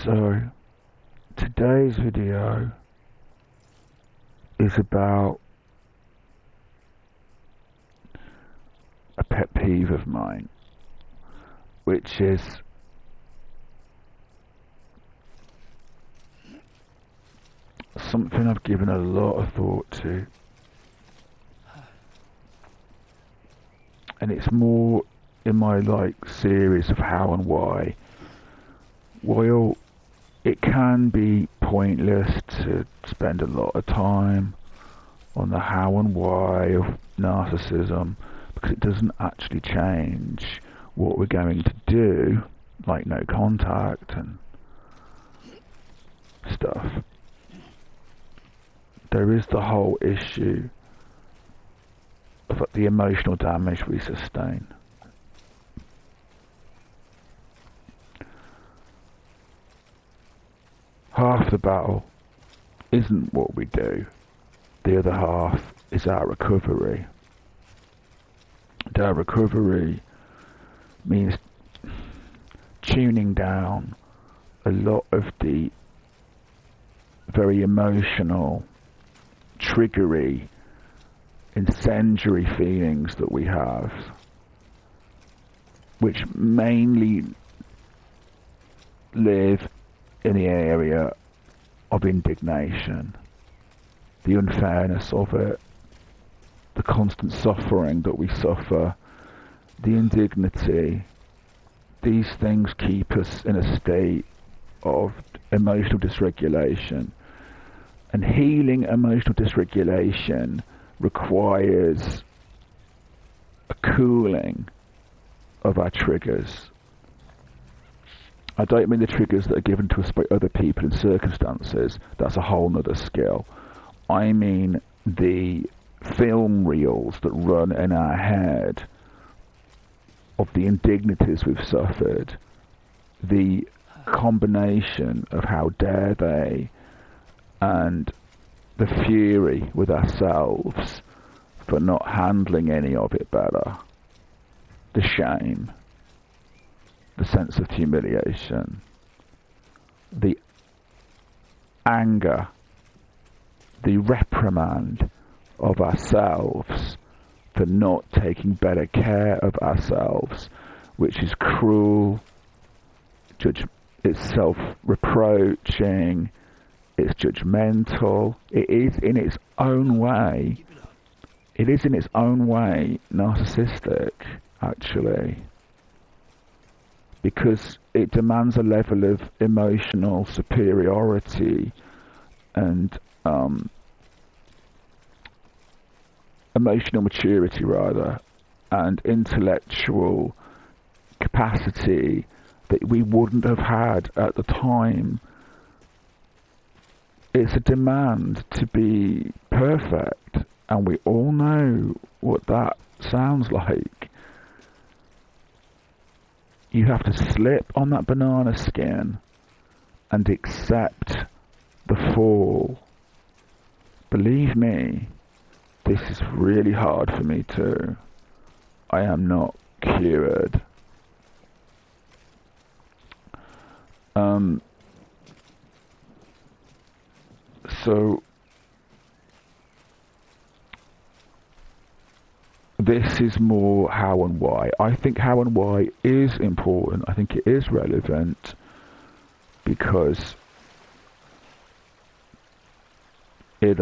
So, today's video is about a pet peeve of mine, which is something I've given a lot of thought to, and it's more in my series of how and why. While it can be pointless to spend a lot of time on the how and why of narcissism, because it doesn't actually change what we're going to do, like no contact and stuff. There is the whole issue of the emotional damage we sustain. Half the battle isn't what we do. The other half is our recovery. And our recovery means tuning down a lot of the very emotional, triggery, incendiary feelings that we have, which mainly live in the area of indignation, the unfairness of it, the constant suffering that we suffer, the indignity. These things keep us in a state of emotional dysregulation. And healing emotional dysregulation requires a cooling of our triggers. I don't mean the triggers that are given to us by other people and circumstances. That's a whole nother skill. I mean the film reels that run in our head of the indignities we've suffered, the combination of how dare they, and the fury with ourselves for not handling any of it better, the shame, the sense of humiliation, the anger, the reprimand of ourselves for not taking better care of ourselves, which is cruel, it's self-reproaching, it's judgmental. It is in its own way narcissistic, actually, because it demands a level of emotional superiority and emotional maturity, rather, and intellectual capacity that we wouldn't have had at the time. It's a demand to be perfect, and we all know what that sounds like. You have to slip on that banana skin and accept the fall. Believe me, this is really hard for me too. I am not cured. So this is more how and why. I think how and why is important. I think it is relevant because it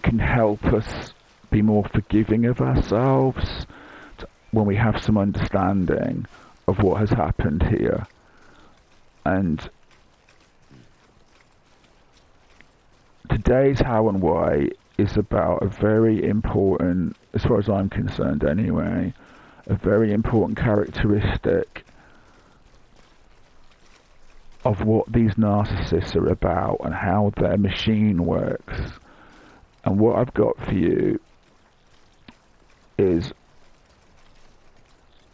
can help us be more forgiving of ourselves when we have some understanding of what has happened here. And today's how and why is about a very important, as far as I'm concerned anyway, a very important characteristic of what these narcissists are about and how their machine works. And what I've got for you is,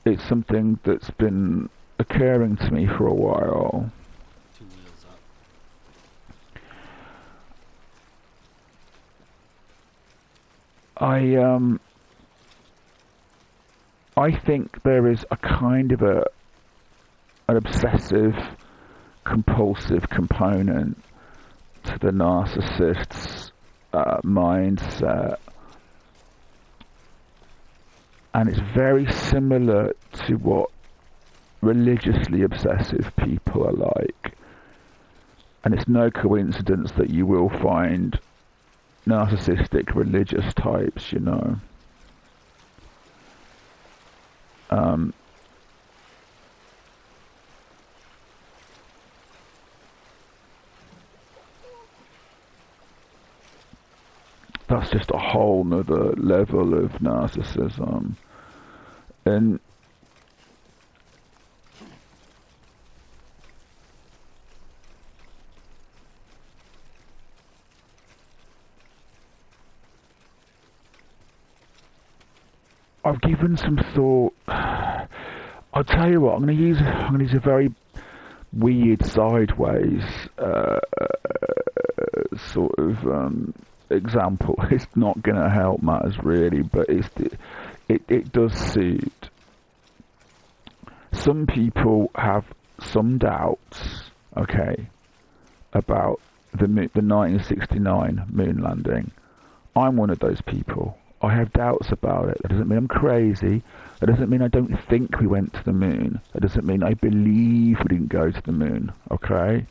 it's something that's been occurring to me for a while. I think there is a kind of an obsessive compulsive component to the narcissist's mindset, and it's very similar to what religiously obsessive people are like. And it's no coincidence that you will find narcissistic religious types, you know. That's just a whole nother level of narcissism. And I've given some thought. I'll tell you what, I'm going to use a very weird sideways sort of example. It's not going to help matters really, but it does suit. Some people have some doubts, okay, about the 1969 moon landing. I'm one of those people. I have doubts about it. That doesn't mean I'm crazy. That doesn't mean I don't think we went to the moon. That doesn't mean I believe we didn't go to the moon, okay?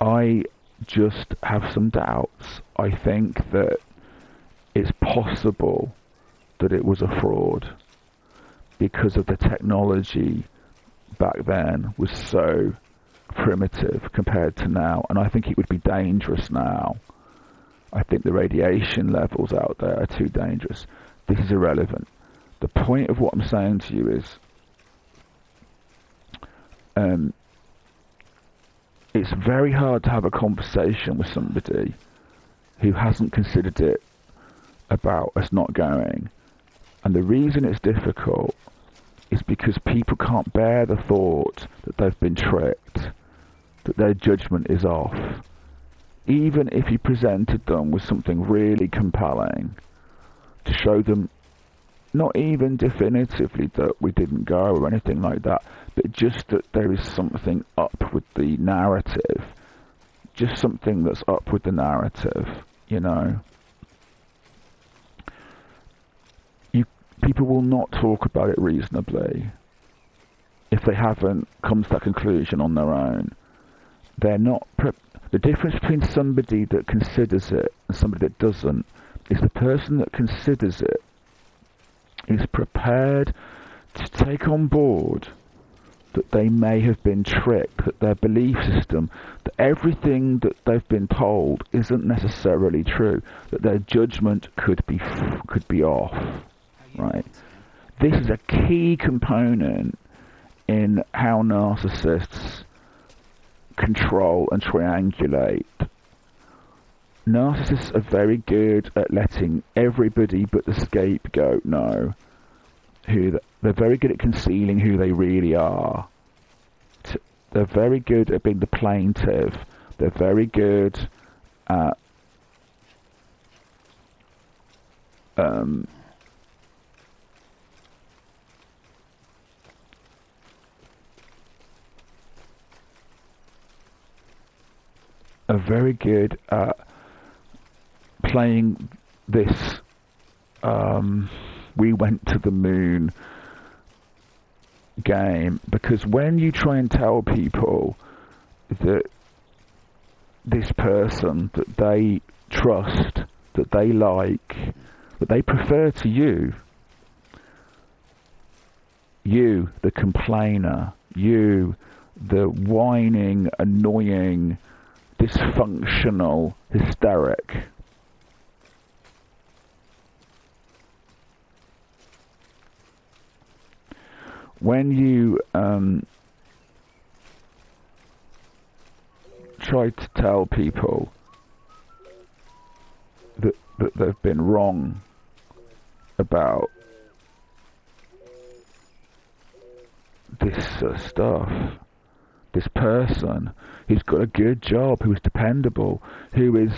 I just have some doubts. I think that it's possible that it was a fraud because of the technology back then was so primitive compared to now, and I think it would be dangerous now. I think the radiation levels out there are too dangerous. This is irrelevant. The point of what I'm saying to you is it's very hard to have a conversation with somebody who hasn't considered it about us not going. And the reason it's difficult is because people can't bear the thought that they've been tricked, that their judgment is off. Even if you presented them with something really compelling to show them, not even definitively that we didn't go or anything like that, but just that there is something up with the narrative, just something that's up with the narrative, you know. People will not talk about it reasonably if they haven't come to that conclusion on their own. They're not... The difference between somebody that considers it and somebody that doesn't is the person that considers it is prepared to take on board that they may have been tricked, that their belief system, that everything that they've been told isn't necessarily true, that their judgment could be off, right? This is a key component in how narcissists control and triangulate. Narcissists are very good at letting everybody but the scapegoat know they're very good at concealing who they really are. They're very good at being the plaintiff. They're very good at playing this we went to the moon game, because when you try and tell people that this person that they trust, that they like, that they prefer to you, the complainer, you, the whining, annoying, dysfunctional hysteric, when you try to tell people that they've been wrong about this stuff, this person who's got a good job, who is dependable, who is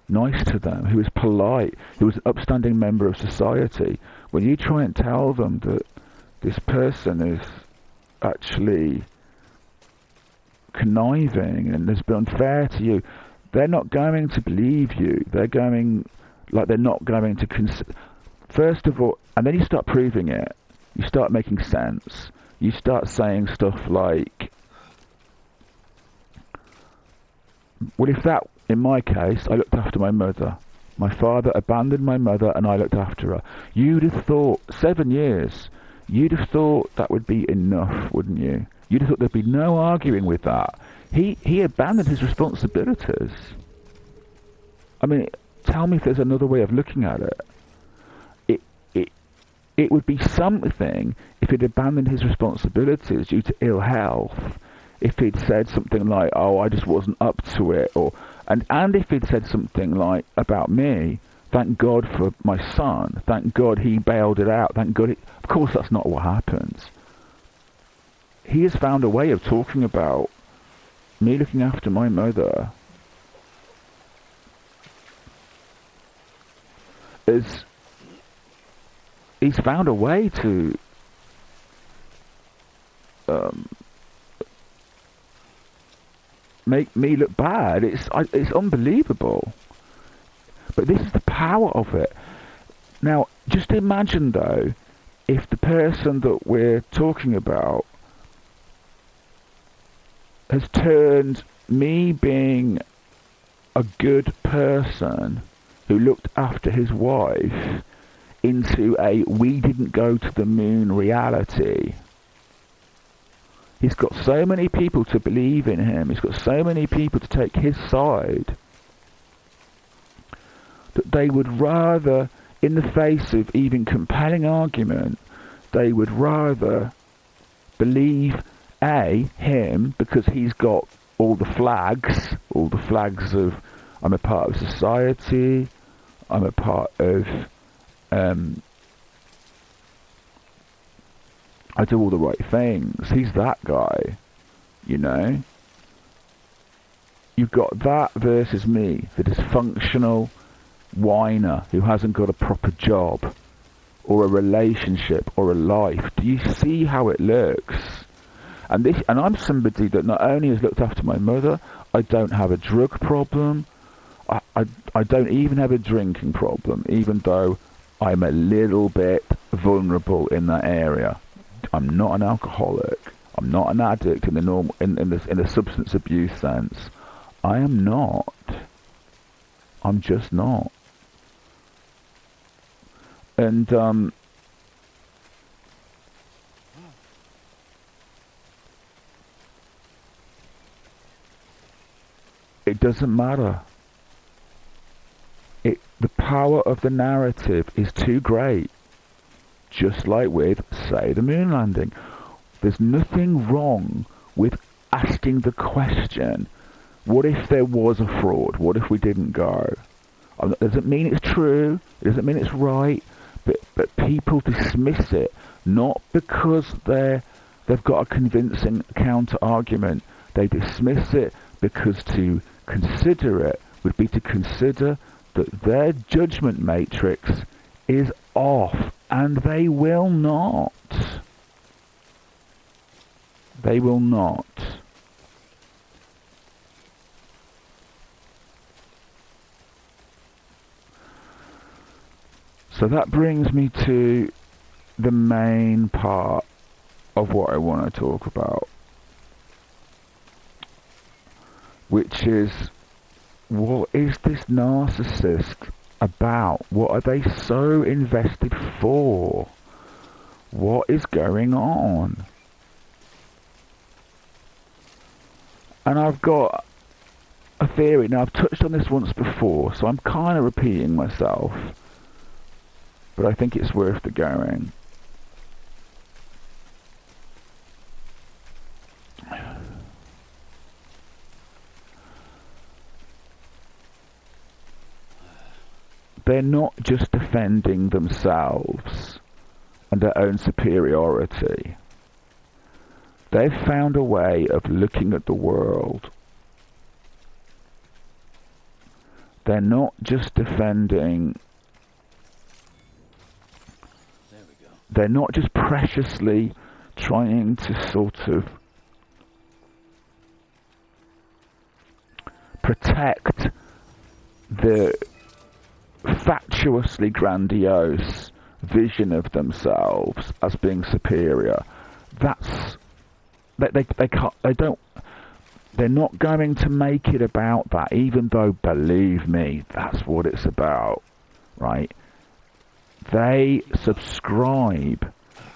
nice to them, who is polite, who is an upstanding member of society, when you try and tell them that this person is actually conniving and has been unfair to you, they're not going to believe you. They're not going to consider. First of all, and then you start proving it. You start making sense. You start saying stuff like, well, if that, in my case, I looked after my mother. My father abandoned my mother and I looked after her. You'd have thought, 7 years, you'd have thought that would be enough, wouldn't you? You'd have thought there'd be no arguing with that. He abandoned his responsibilities. I mean, tell me if there's another way of looking at it. It would be something if he'd abandoned his responsibilities due to ill health. If he'd said something like, "Oh, I just wasn't up to it," and if he'd said something like about me, "Thank God for my son. Thank God he bailed it out. Thank God." Of course, that's not what happens. He has found a way of talking about me looking after my mother as he's found a way to make me look bad. It's unbelievable. But this is the power of it. Now, just imagine though, if the person that we're talking about has turned me being a good person who looked after his wife into a "we didn't go to the moon" reality. He's got so many people to believe in him. He's got so many people to take his side that they would rather, in the face of even compelling argument, they would rather believe him because he's got all the flags of I'm a part of society, I'm a part of I do all the right things. He's that guy, you know. You've got that versus me, the dysfunctional whiner who hasn't got a proper job or a relationship or a life. Do you see how it looks? And I'm somebody that not only has looked after my mother, I don't have a drug problem. I don't even have a drinking problem, even though I'm a little bit vulnerable in that area. I'm not an alcoholic. I'm not an addict in the normal in the substance abuse sense. I am not. I'm just not. And it doesn't matter. The power of the narrative is too great. Just like with, say, the moon landing. There's nothing wrong with asking the question, what if there was a fraud? What if we didn't go? It doesn't mean it's true. It doesn't mean it's right. But people dismiss it, not because they've got a convincing counter-argument. They dismiss it because to consider it would be to consider that their judgment matrix is off, and they will not. They will not. So that brings me to the main part of what I want to talk about, which is, what is this narcissist about? What are they so invested for? What is going on? And I've got a theory. Now, I've touched on this once before, so I'm kind of repeating myself, but I think it's worth the going. They're not just defending themselves and their own superiority. They've found a way of looking at the world They're not just defending. There we go. They're not just preciously trying to sort of protect the fatuously grandiose vision of themselves as being superior. That's they can't, they don't, they're not going to make it about that, even though, believe me, that's what it's about, right? They subscribe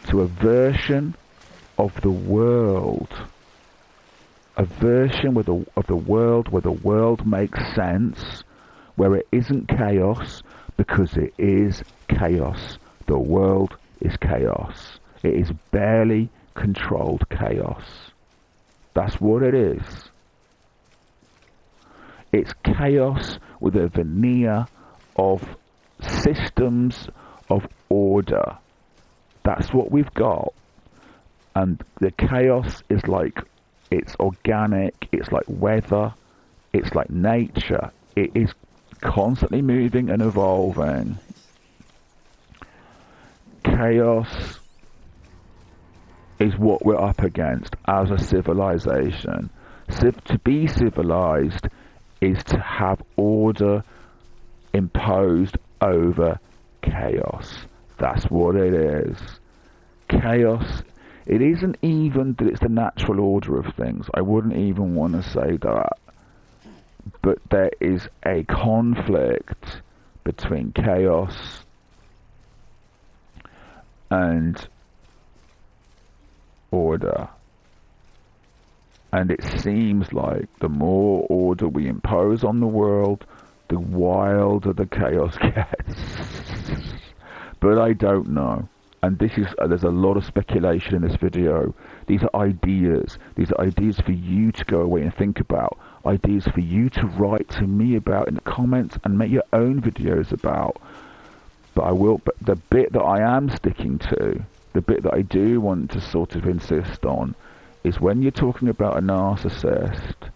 to a version of the world, a version of the world where the world makes sense, where it isn't chaos, because it is chaos. The world is chaos. It is barely controlled chaos. That's what it is. It's chaos with a veneer of systems of order. That's what we've got. And the chaos is like, it's organic, it's like weather, it's like nature. It is constantly moving and evolving. Chaos is what we're up against as a civilization. To be civilized is to have order imposed over chaos. That's what it is. Chaos, it isn't even that it's the natural order of things. I wouldn't even want to say that. But there is a conflict between chaos and order. And it seems like the more order we impose on the world, the wilder the chaos gets. But I don't know. And there's a lot of speculation in this video. These are ideas. These are ideas for you to go away and think about. Ideas for you to write to me about in the comments and make your own videos about. But the bit that I am sticking to, the bit that I do want to sort of insist on, is when you're talking about a narcissist,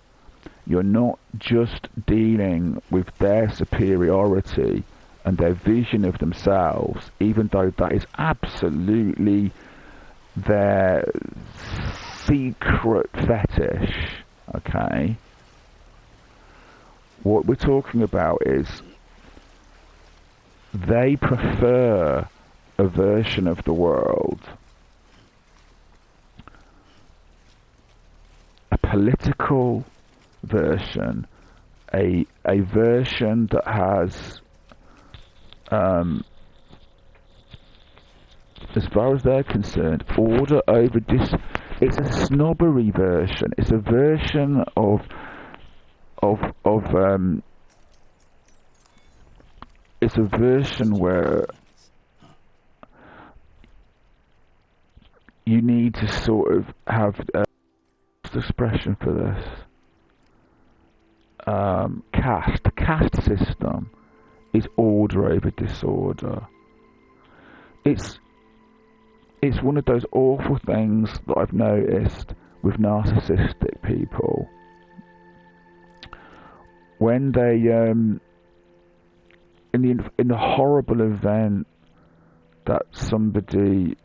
you're not just dealing with their superiority and their vision of themselves, even though that is absolutely their secret fetish, okay? What we're talking about is they prefer a version of the world, a political version, a version that has, as far as they're concerned, order over it's a snobbery version. It's a version of it's a version where you need to sort of have expression for this. Caste system is order over disorder. It's one of those awful things that I've noticed with narcissistic people. When they in the horrible event that somebody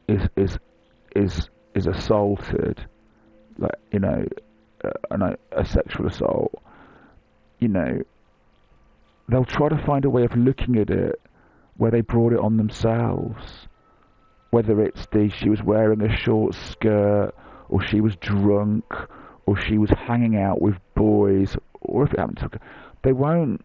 is assaulted, like, you know, a sexual assault, you know, they'll try to find a way of looking at it where they brought it on themselves. Whether it's she was wearing a short skirt, or she was drunk, or she was hanging out with boys, or if it happened to, they want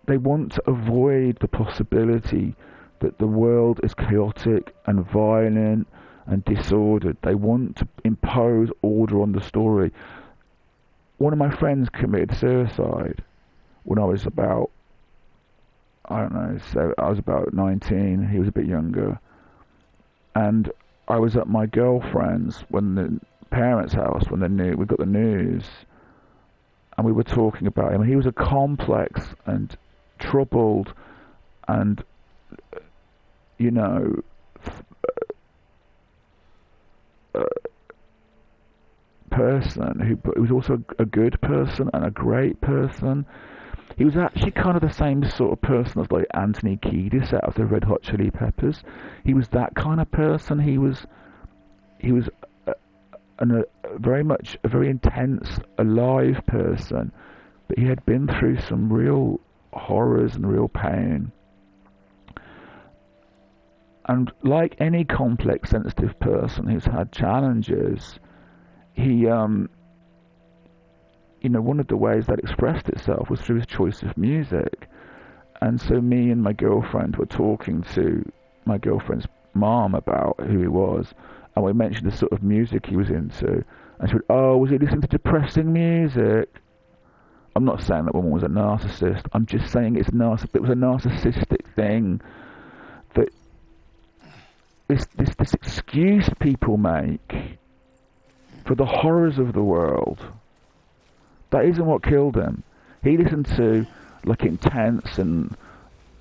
to avoid the possibility that the world is chaotic and violent and disordered. They want to impose order on the story. One of my friends committed suicide when I was about, I don't know, so I was about 19, he was a bit younger. And I was at my girlfriend's when the parents' house when we got the news, and we were talking about him. He was a complex and troubled and, you know, person who was also a good person and a great person. He was actually kind of the same sort of person as like Anthony Kiedis out of the Red Hot Chili Peppers. He was that kind of person. He was very much a very intense, alive person, but he had been through some real horrors and real pain. And like any complex, sensitive person who's had challenges, he, one of the ways that expressed itself was through his choice of music. And so me and my girlfriend were talking to my girlfriend's mom about who he was, and we mentioned the sort of music he was into. And she went, "Oh, was he listening to depressing music?" I'm not saying that woman was a narcissist. I'm just saying it was a narcissistic thing. That this excuse people make for the horrors of the world, that isn't what killed him. He listened to like intense and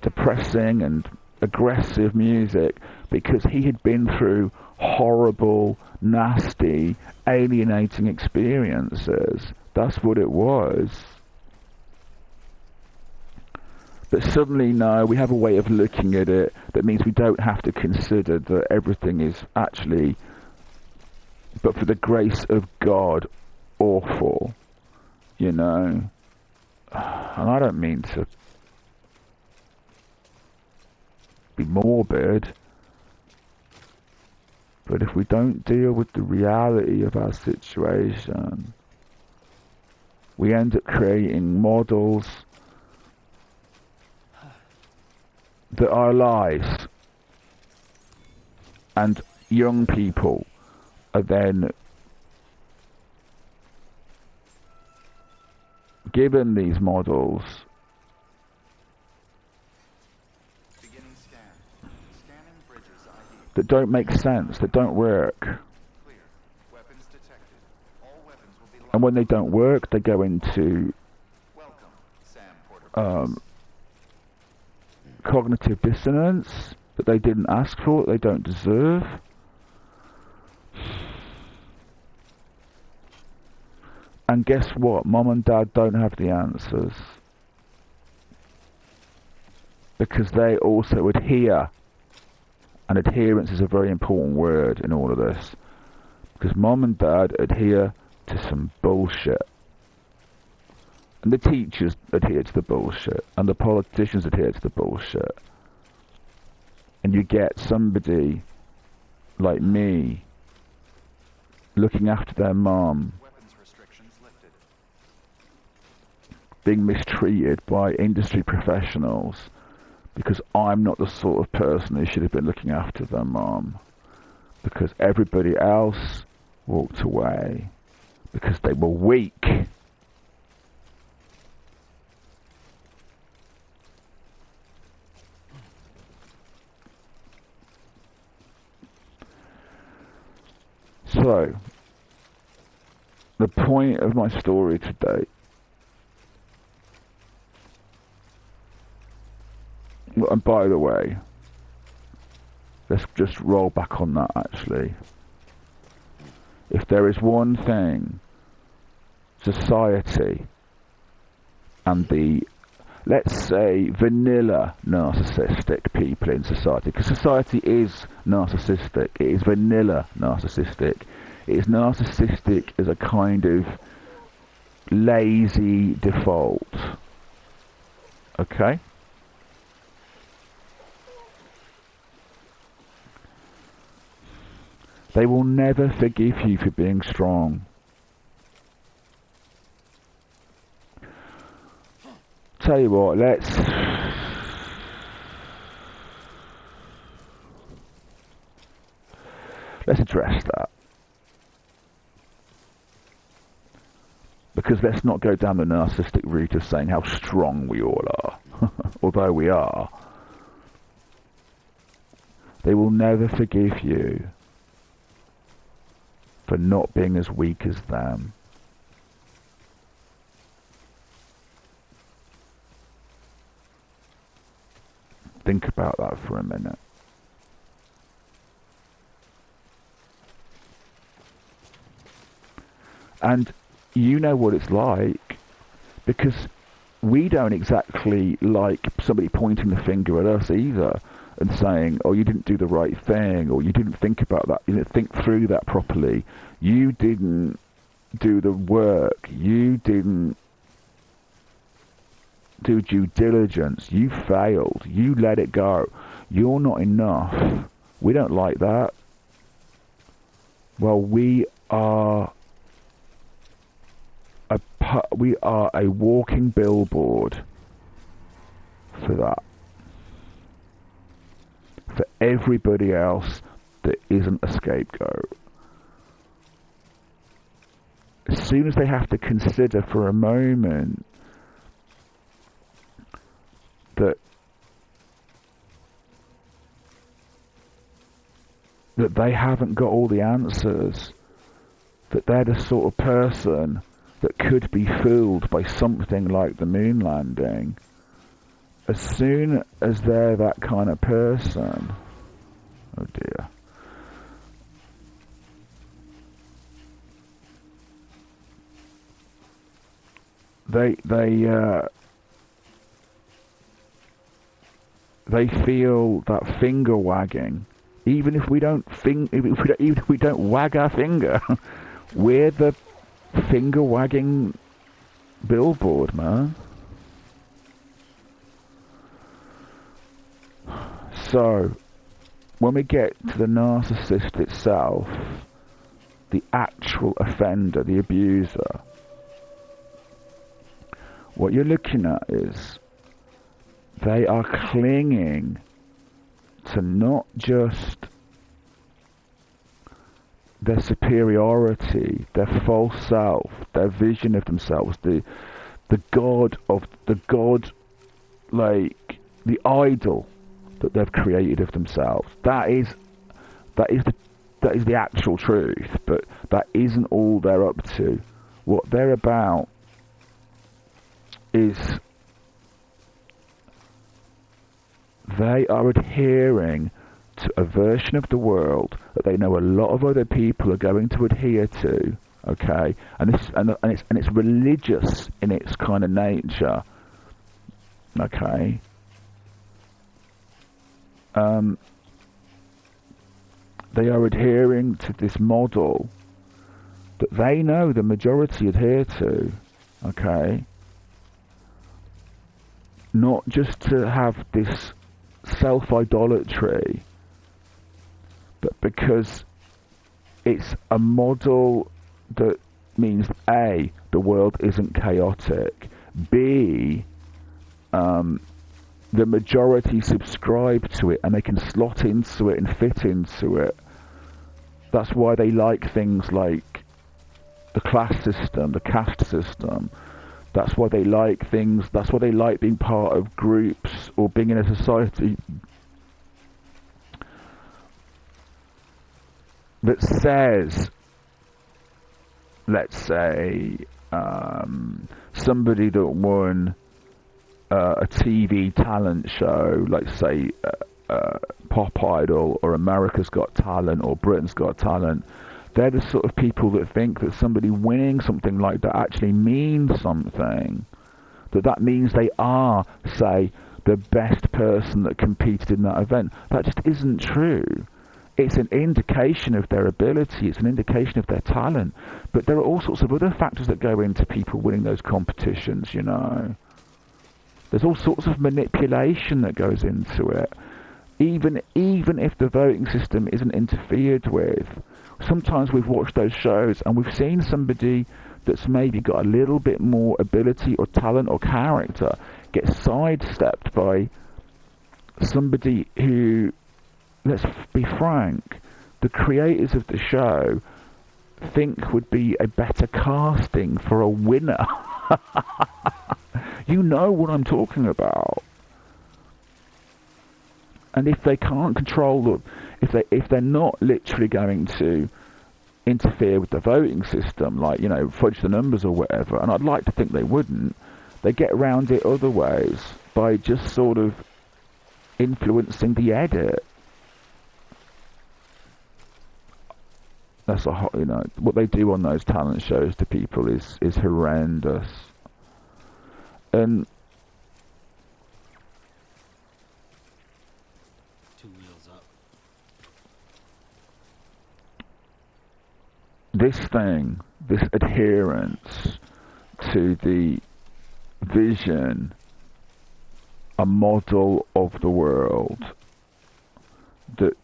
depressing and aggressive music because he had been through horrible, nasty, alienating experiences. That's what it was. But suddenly now we have a way of looking at it that means we don't have to consider that everything is actually, but for the grace of God, awful, And I don't mean to be morbid, but if we don't deal with the reality of our situation, we end up creating models that are lies, and young people are then given these models that don't make sense, that don't work. And when they don't work, they go into cognitive dissonance that they didn't ask for, that they don't deserve. And guess what? Mom and Dad don't have the answers. Because they also adhere. And adherence is a very important word in all of this. Because Mom and Dad adhere to some bullshit. And the teachers adhere to the bullshit. And the politicians adhere to the bullshit. And you get somebody like me looking after their mom, being mistreated by industry professionals because I'm not the sort of person who should have been looking after their mom, because everybody else walked away because they were weak. So, the point of my story today, and by the way, let's just roll back on that actually. If there is one thing society and the, let's say, vanilla narcissistic people in society, because society is narcissistic, it is vanilla narcissistic, it is narcissistic as a kind of lazy default. Okay? They will never forgive you for being strong. Tell you what, let's address that. Because let's not go down the narcissistic route of saying how strong we all are. Although we are. They will never forgive you for not being as weak as them. Think about that for a minute. And you know what it's like, because we don't exactly like somebody pointing the finger at us either and saying, oh, you didn't do the right thing, or you didn't think about that, you didn't think through that properly, you didn't do the work, you didn't do due diligence, you failed, you let it go, you're not enough. We don't like that. Well, we are a walking billboard for that. For everybody else that isn't a scapegoat. As soon as they have to consider for a moment that they haven't got all the answers, that they're the sort of person that could be fooled by something like the moon landing, as soon as they're that kind of person, oh dear, they feel that finger wagging. Even if we don't even if we don't wag our finger, we're the finger wagging billboard, man. So, when we get to the narcissist itself, the actual offender, the abuser, what you're looking at is they are clinging to not just their superiority, their false self, their vision of themselves, the idol that they've created of themselves. That is the actual truth, but that isn't all they're up to. What they're about is they are adhering to a version of the world that they know a lot of other people are going to adhere to, okay? And it's religious in its kind of nature, okay? They are adhering to this model that they know the majority adhere to, okay? Not just to have this self-idolatry, but because it's a model that means A, the world isn't chaotic, B, the majority subscribe to it and they can slot into it and fit into it. That's why they like things like the class system, the caste system. That's why they like things, that's why they like being part of groups or being in a society that says, let's say, somebody that won a TV talent show, like say Pop Idol or America's Got Talent or Britain's Got Talent, they're the sort of people that think that somebody winning something like that actually means something. That means they are, say, the best person that competed in that event. That just isn't true. It's an indication of their ability, it's an indication of their talent. But there are all sorts of other factors that go into people winning those competitions, you know. There's all sorts of manipulation that goes into it. Even if the voting system isn't interfered with, sometimes we've watched those shows and we've seen somebody that's maybe got a little bit more ability or talent or character get sidestepped by somebody who, let's be frank, the creators of the show think would be a better casting for a winner. You know what I'm talking about. And if they can't control if they're not literally going to interfere with the voting system, like, you know, fudge the numbers or whatever, and I'd like to think they wouldn't, they get around it other ways by just sort of influencing the edit. That's you know, what they do on those talent shows to people is horrendous. And Two wheels up. this thing, this adherence to the vision, a model of the world that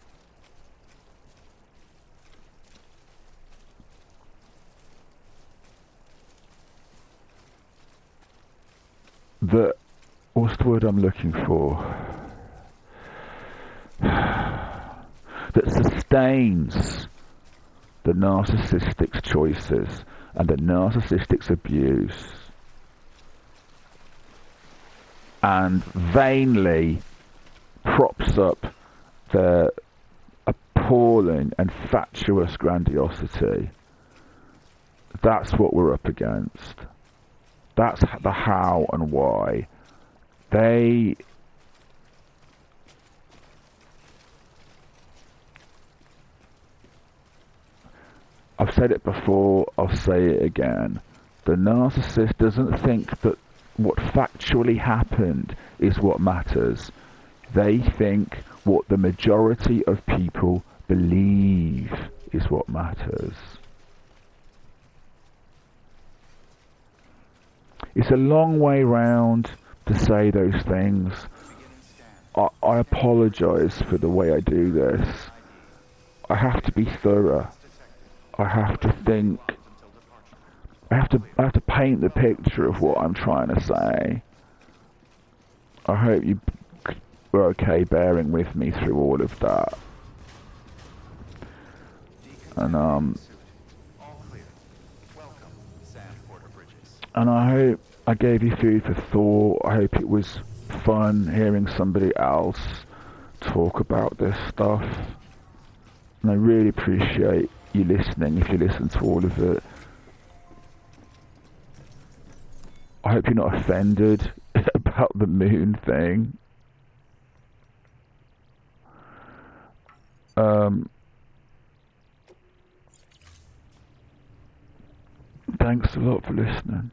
what's the word I'm looking for? That sustains the narcissistic's choices and the narcissistic's abuse, and vainly props up their appalling and fatuous grandiosity. That's what we're up against. That's the how and why. I've said it before, I'll say it again. The narcissist doesn't think that what factually happened is what matters. They think what the majority of people believe is what matters. It's a long way round to say those things. I apologise for the way I do this. I have to be thorough. I have to think. I have to paint the picture of what I'm trying to say. I hope you were okay bearing with me through all of that. And I hope I gave you food for thought. I hope it was fun hearing somebody else talk about this stuff. And I really appreciate you listening, if you listen to all of it. I hope you're not offended about the moon thing. Thanks a lot for listening.